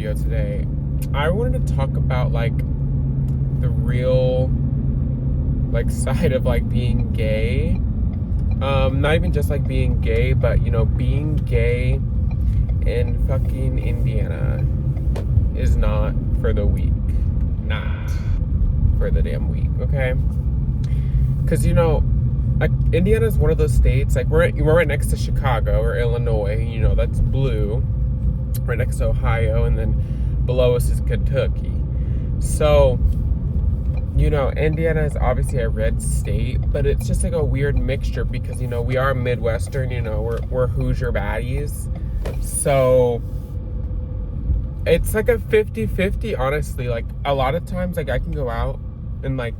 video today. I wanted to talk about like the real like side of like being gay. Not even just like being gay, but you know, being gay in fucking Indiana is not for the weak. Not for the damn weak, okay? Because you know, like Indiana is one of those states, like we're right next to Chicago or Illinois, you know, that's blue, right next to Ohio, and then below us is Kentucky. So, you know, Indiana is obviously a red state, but it's just like a weird mixture because, you know, we are Midwestern, you know, we're Hoosier baddies. So it's like a 50-50, honestly. Like a lot of times, like I can go out and like,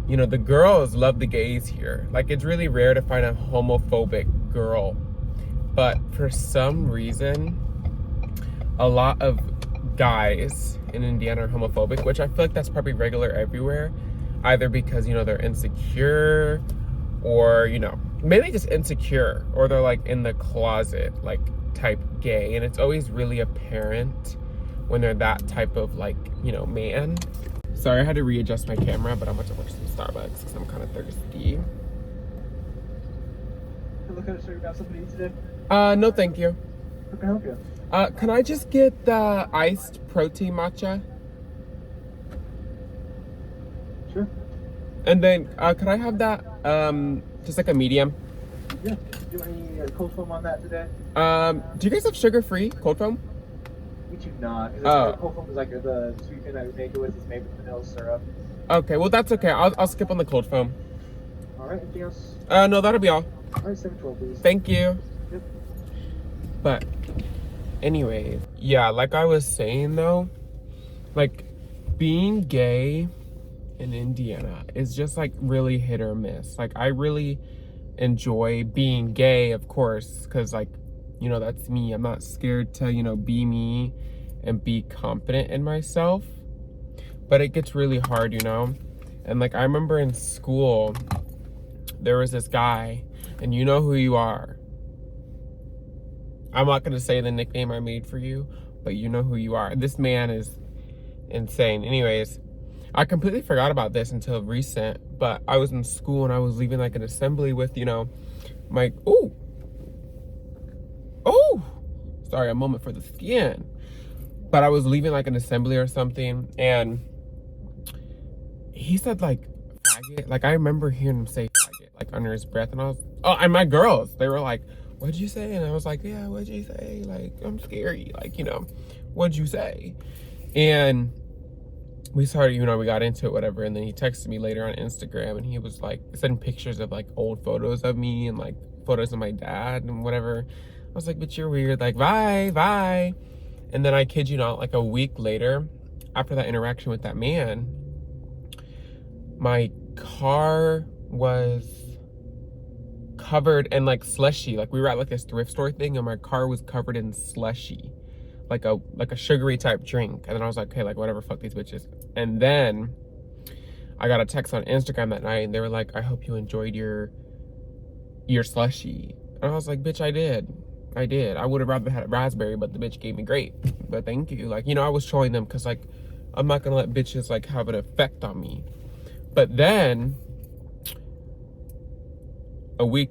you know, the girls love the gays here. Like it's really rare to find a homophobic girl. But for some reason, a lot of guys in Indiana are homophobic, which I feel like that's probably regular everywhere. Either because, you know, they're insecure or, you know, maybe just insecure, or they're like in the closet, like type gay. And it's always really apparent when they're that type of like, you know, man. Sorry, I had to readjust my camera, but I'm about to watch some Starbucks because I'm kind of thirsty. Look at it, sir. You got something to eat today? No, thank you. How can I help you? Can I just get the iced protein matcha? Sure. And then, could I have that, just like a medium? Yeah. Do you want any cold foam on that today? Do you guys have sugar-free cold foam? We do not. Oh. Cold foam is like the sweet thing that we make it with is made with vanilla syrup. Okay, well that's okay. I'll skip on the cold foam. All right. Anything else? No, that'll be all. All right. 712, please. Thank you. Yep. But anyway, yeah, like I was saying though, like being gay in Indiana is just like really hit or miss. Like I really enjoy being gay, of course, because like, you know, that's me. I'm not scared to, you know, be me and be confident in myself. But it gets really hard, you know? And like I remember in school, there was this guy, and you know who you are. I'm not gonna say the nickname I made for you, but you know who you are. This man is insane. Anyways, I completely forgot about this until recent, but I was in school and I was leaving like an assembly with, you know, my, oh, sorry, a moment for the skin. But I was leaving like an assembly or something, and he said like, faggot. Like I remember hearing him say faggot, like under his breath, and I was, oh, and my girls, they were like, what'd you say? And I was like, yeah, what'd you say? Like, I'm scary. Like, you know, what'd you say? And we started, you know, we got into it, whatever. And then he texted me later on Instagram, and he was like, sending pictures of like old photos of me and like photos of my dad and whatever. I was like, but you're weird. Like, bye. And then I kid you not, like a week later, after that interaction with that man, my car was covered in like slushy. Like we were at like this thrift store thing, and my car was covered in slushy, like a sugary type drink. And then I was like, okay, like whatever, fuck these bitches. And then I got a text on Instagram that night, and they were like, I hope you enjoyed your slushy. And I was like, bitch, I did. I would have rather had a raspberry, but the bitch gave me grape. But thank you. Like, you know, I was trolling them because like I'm not gonna let bitches like have an effect on me. But then a week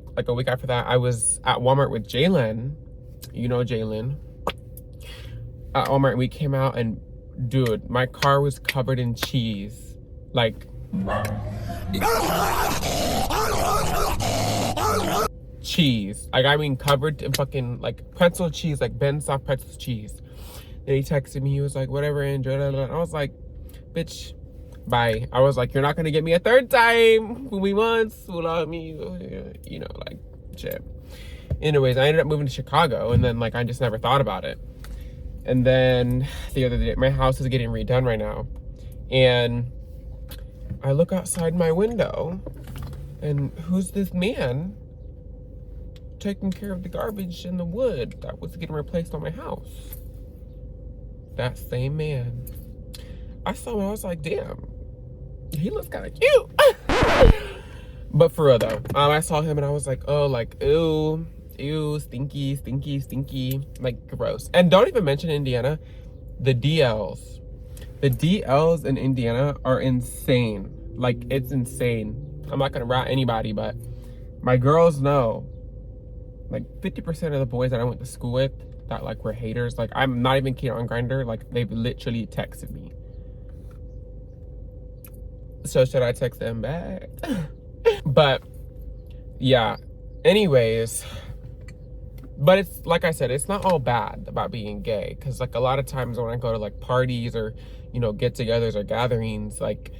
after that, I was at Walmart with Jalen. You know Jalen. At Walmart, we came out, and dude, my car was covered in cheese. Like cheese. Like I mean covered in fucking like pretzel cheese, like Ben soft pretzel cheese. And he texted me, he was like, whatever, Andrew. And I was like, bitch, bye. I was like, you're not gonna get me a third time. Fool me once, fool on me, you know, like shit. Anyways, I ended up moving to Chicago, and then like I just never thought about it. And then the other day, my house is getting redone right now, and I look outside my window, and who's this man taking care of the garbage and the wood that was getting replaced on my house? That same man. I saw him, I was like, damn, he looks kind of cute. But for real though, I saw him and I was like, oh, like, ew, stinky, like gross. And don't even mention Indiana. The DLs. The DLs in Indiana are insane. Like, it's insane. I'm not gonna rat anybody, but my girls know. Like, 50% of the boys that I went to school with that, like, were haters. Like, I'm not even kidding on Grindr. Like, they've literally texted me. So, should I text them back? But, yeah. Anyways. But it's, like I said, it's not all bad about being gay. Because, like, a lot of times when I go to, like, parties or, you know, get-togethers or gatherings, like,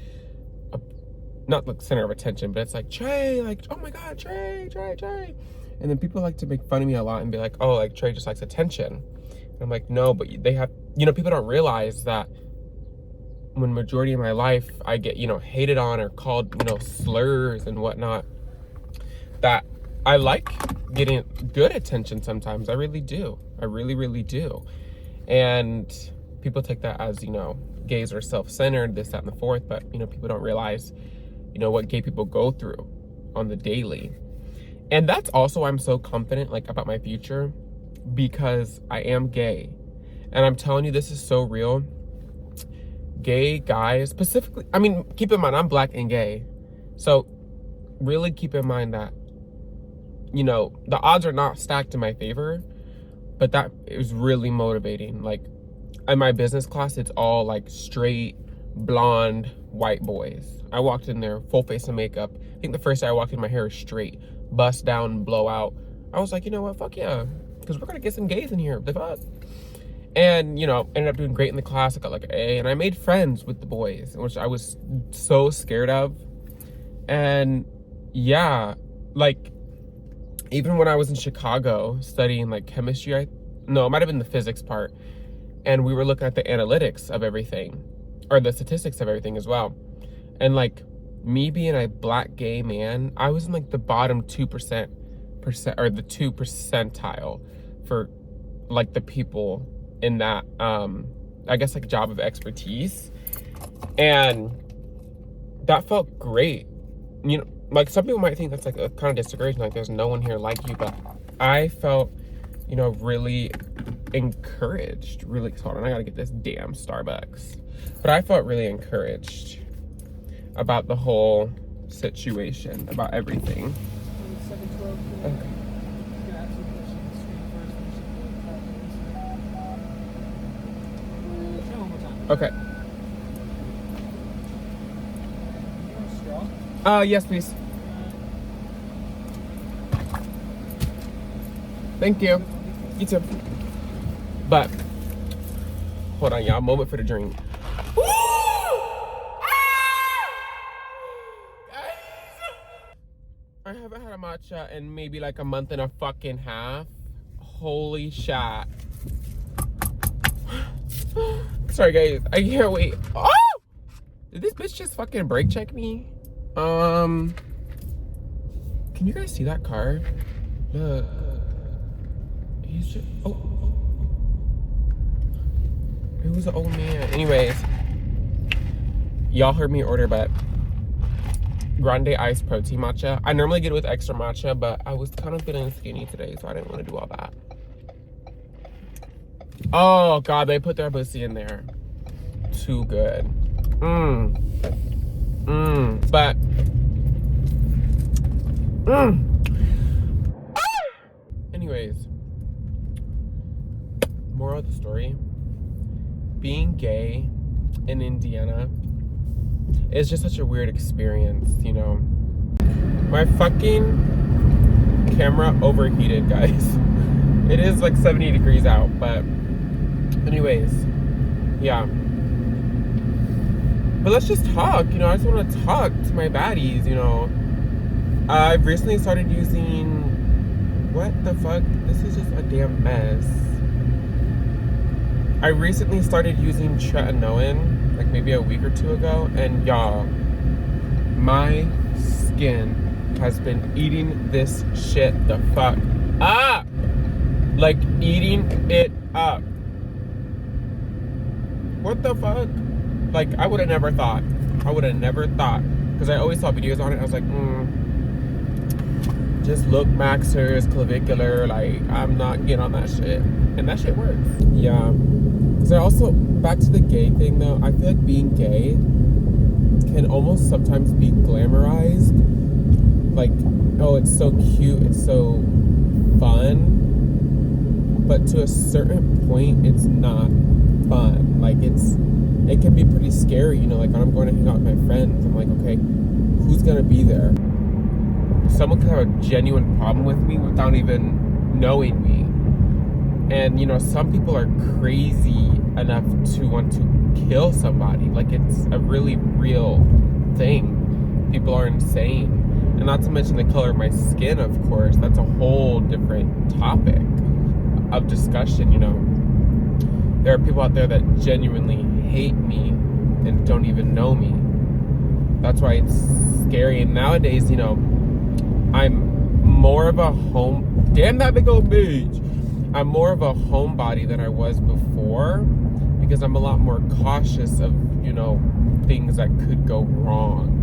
not the center of attention, but it's like, Trey, like, oh my God, Trey. And then people like to make fun of me a lot and be like, oh, like, Trey just likes attention. And I'm like, no, but they have, you know, people don't realize that when majority of my life I get, you know, hated on or called, you know, slurs and whatnot, that I like getting good attention sometimes. I really do. I really, really do. And people take that as, you know, gays are self-centered, this, that, and the fourth. But, you know, people don't realize, you know, what gay people go through on the daily. And that's also why I'm so confident, like, about my future, because I am gay. And I'm telling you, this is so real. Gay guys, specifically, I mean, keep in mind, I'm black and gay. So really keep in mind that, you know, the odds are not stacked in my favor, but that is really motivating. Like, in my business class, it's all like straight, blonde, white boys. I walked in there, full face of makeup. I think the first day I walked in, my hair was straight, bust down, blowout. I was like, you know what, fuck yeah, because we're gonna get some gays in here, the fuck. And, you know, ended up doing great in the class. I got like an A, and I made friends with the boys, which I was so scared of. And yeah, like, even when I was in Chicago studying like chemistry, it might have been the physics part. And we were looking at the analytics of everything, or the statistics of everything as well. And like, me being a black gay man, I was in like the bottom 2% or the 2 percentile for like the people in that, I guess, like, job of expertise. And that felt great. You know, like, some people might think that's like a kind of discouraging, like there's no one here like you, but I felt, you know, really encouraged. Really, hold on, I gotta get this damn Starbucks. But I felt really encouraged about the whole situation, about everything. Okay. Okay. Yes, please. Thank you. You too. But, hold on, y'all. Moment for the drink. I haven't had a matcha in maybe like a month and a fucking half. Holy shit. Sorry, guys. I can't wait. Oh! Did this bitch just fucking brake check me? Can you guys see that car? He's just... Oh. It was an old man. Anyways. Y'all heard me order, but... grande iced protein matcha. I normally get it with extra matcha, but I was kind of feeling skinny today, so I didn't want to do all that. Oh, God, they put their pussy in there. Too good. But... Anyways. Moral of the story. Being gay in Indiana is just such a weird experience, you know. My fucking camera overheated, guys. It is like 70 degrees out, but anyways, yeah. But let's just talk, you know. I just want to talk to my baddies, you know. I've recently started using, what the fuck? This is just a damn mess. I recently started using tretinoin, like maybe a week or two ago, and y'all, my skin has been eating this shit the fuck up. Like, eating it up. What the fuck? Like, I would have never thought. Because I always saw videos on it. I was like, just look maxers, clavicular. Like, I'm not getting on that shit. And that shit works. Yeah. Because I also, back to the gay thing though, I feel like being gay can almost sometimes be glamorized. Like, oh, it's so cute, it's so fun. But to a certain point, it's not fun. Like, it can be pretty scary, you know, like when I'm going to hang out with my friends, I'm like, okay, who's gonna be there? Someone could have a genuine problem with me without even knowing me. And, you know, some people are crazy enough to want to kill somebody. Like, it's a really real thing. People are insane. And not to mention the color of my skin, of course. That's a whole different topic of discussion, you know. There are people out there that genuinely hate me and don't even know me. That's why it's scary. And nowadays, you know, I'm more of a damn that big old bitch. I'm more of a homebody than I was before because I'm a lot more cautious of, you know, things that could go wrong.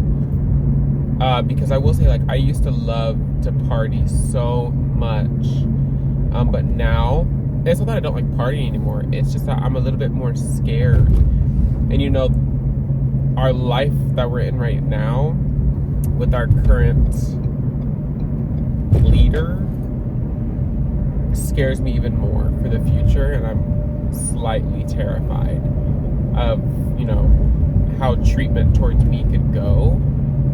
Because I will say, like, I used to love to party so much. But now, it's not that I don't like partying anymore. It's just that I'm a little bit more scared. And, you know, our life that we're in right now with our current leader scares me even more for the future, and I'm slightly terrified of, you know, how treatment towards me could go.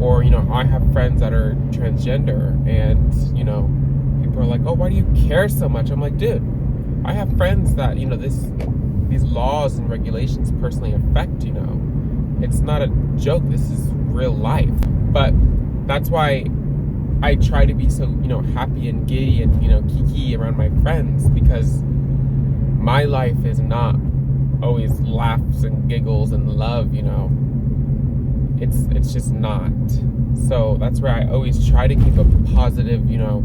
Or, you know, I have friends that are transgender, and, you know, people are like, oh, why do you care so much? I'm like, dude, I have friends that, you know, these laws and regulations personally affect, you know. It's not a joke. This is real life. But that's why I try to be so, you know, happy and giddy and, you know, kiki around my friends, because my life is not always laughs and giggles and love, you know. It's just not. So that's where I always try to keep a positive, you know,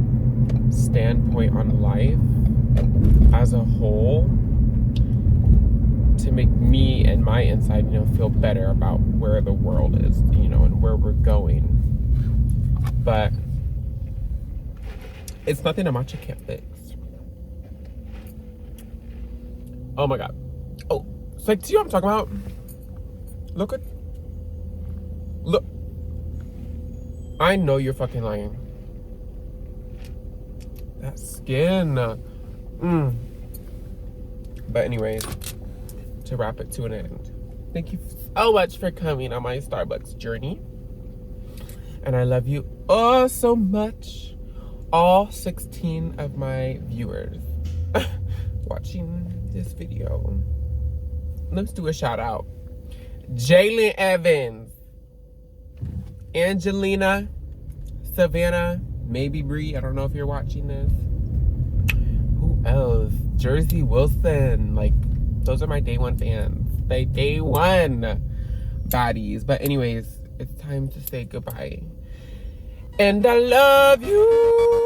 standpoint on life as a whole, to make me and my inside, you know, feel better about where the world is, you know, and where we're going. But it's nothing a matcha can't fix. Oh my god. Oh, it's like, see what I'm talking about? Look. I know you're fucking lying. That skin. But anyways, to wrap it to an end, thank you so much for coming on my Starbucks journey. And I love you oh so much. All 16 of my viewers watching this video. Let's do a shout out. Jalen Evans, Angelina, Savannah, maybe Bree. I don't know if you're watching this. Who else? Jersey Wilson. Like, those are my day one fans. They day one baddies. But anyways, it's time to say goodbye. And I love you.